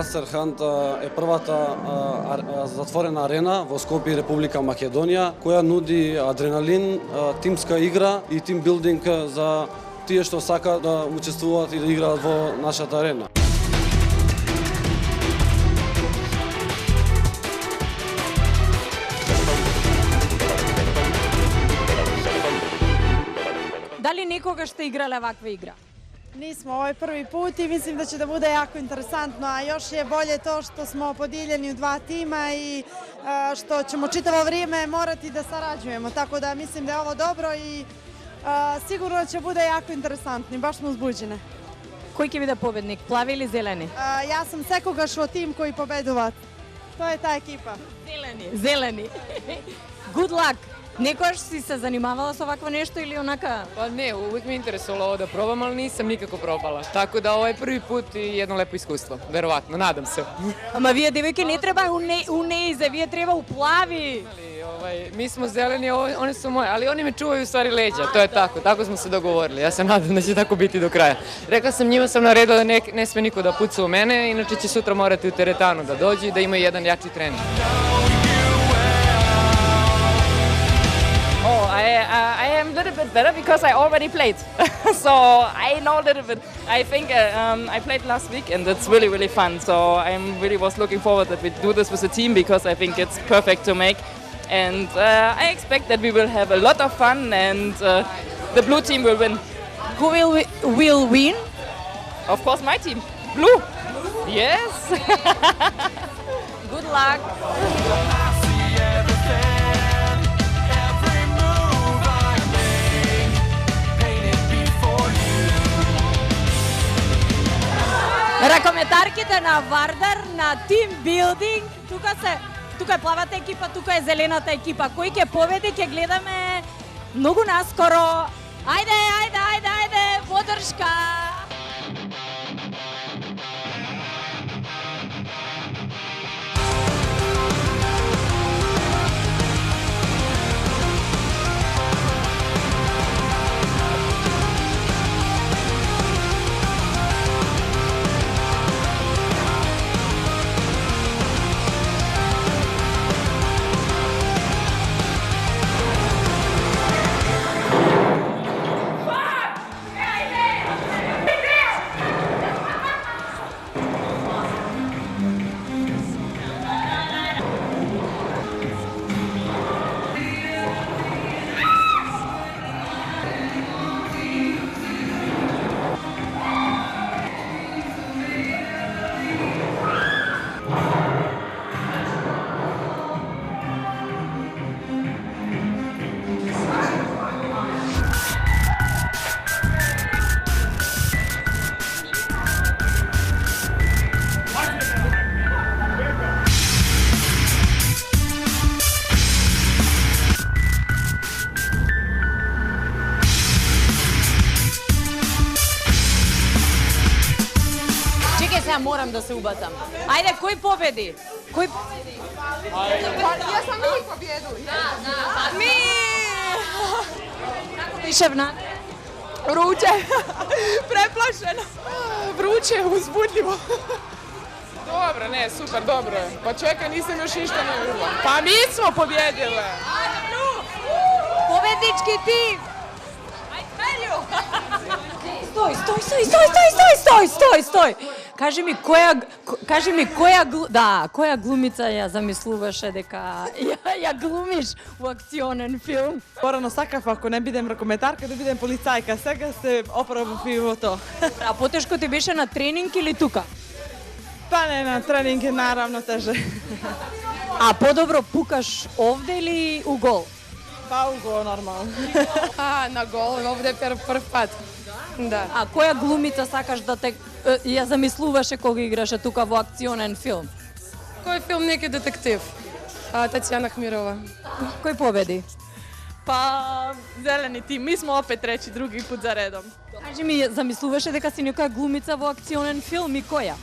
Masterhand е првата затворена арена во Скопје, Република Македонија, која нуди адреналин, тимска игра и тимбилдинг за тие што сака да учествуваат и да играат во нашата арена. Дали некогаш сте играле ваква игра? Nismo, ovo je prvi put i mislim da će da bude jako interesantno, a još je bolje to što smo podijeljeni u dva tima i što ćemo čitavo vrijeme morati da sarađujemo, tako da mislim da je ovo dobro i sigurno će bude jako interesantno, baš smo uzbuđene. Кој ќе биде победник, плави или зелени? Ja sam Sekogašo tim koji pobedува. To je ta ekipa. Зелени. Good luck! Некојаш си се занимавала со вакво нешто или онака? Pa ne, uvijek me interesovalo ovo da probam, ali nisam nikako probala. Tako da ovo je prvi put i jedno lepo iskustvo, verovatno, nadam se. Ама вие девојки не треба у неизе, вие треба у плави. Mi smo zeleni, one su moje, ali oni me čuvaju u stvari leđa, to je tako smo se dogovorili. Ja se nadam da će tako biti do kraja. Rekla sam njima, sam naredila da ne sme niko da puca u mene, inače će sutra morati u teretanu da dođu i da imaju jedan jači trening. Oh, I am a little bit better because I already played. So I know a little bit. I think I played last week and it's really, really fun. So I really was looking forward that we do this with a team because I think it's perfect to make. And I expect that we will have a lot of fun and the blue team will win. Who will win? Of course, my team. Blue. Yes. Good luck. Ракометарките на Вардар на тимбилдинг. Тука е плавата екипа, тука е зелената екипа. Кој ќе победи, ќе гледаме многу наскоро. Ајде, подршка! Сега морам да се убацам. Ајде, кој победи? Ja sam mi pobjedu. Ми! Како пише внатре? Vruće. Preplašeno. Vruće, uzbudljivo. Dobro, ne, super, dobro je. Pa čekaj, nisam još ništa ne vidjela. Pa mi smo pobjedile! Победнички тим! Стој! Кажи ми која глумица ја замислуваше дека ја глумиш во акционен филм? Порано сакав, ако не бидем ракометарка, да бидем полицајка. Сега се оправив и во то. А потешко ти беше на тренинг или тука? Па не, на тренинг е наравно теже. А подобро пукаш овде или у гол? Па у гол, нормално. Na gol, ovdje je prvi pad. Da. А која глумица сакаш да те ја замислуваше кога играше тука во акционен филм? Koji film neki detektiv? Tatjana Hmirova. Кој победи? Pa zeleni tim, mi smo opet treći, drugi put za redom. Кажи ми, замислуваше дека си некоја глумица во акционен филм и која?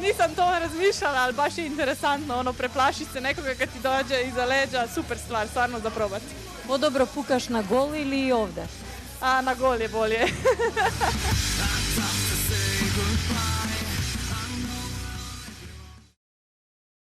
Nisam to razmišljala, ali baš je interesantno, ono, preplašiš se nekoga kad ti dođe iza leđa, super stvar, stvarno za probati. Подобро пукаш на гол или овде? A na gol je bolje.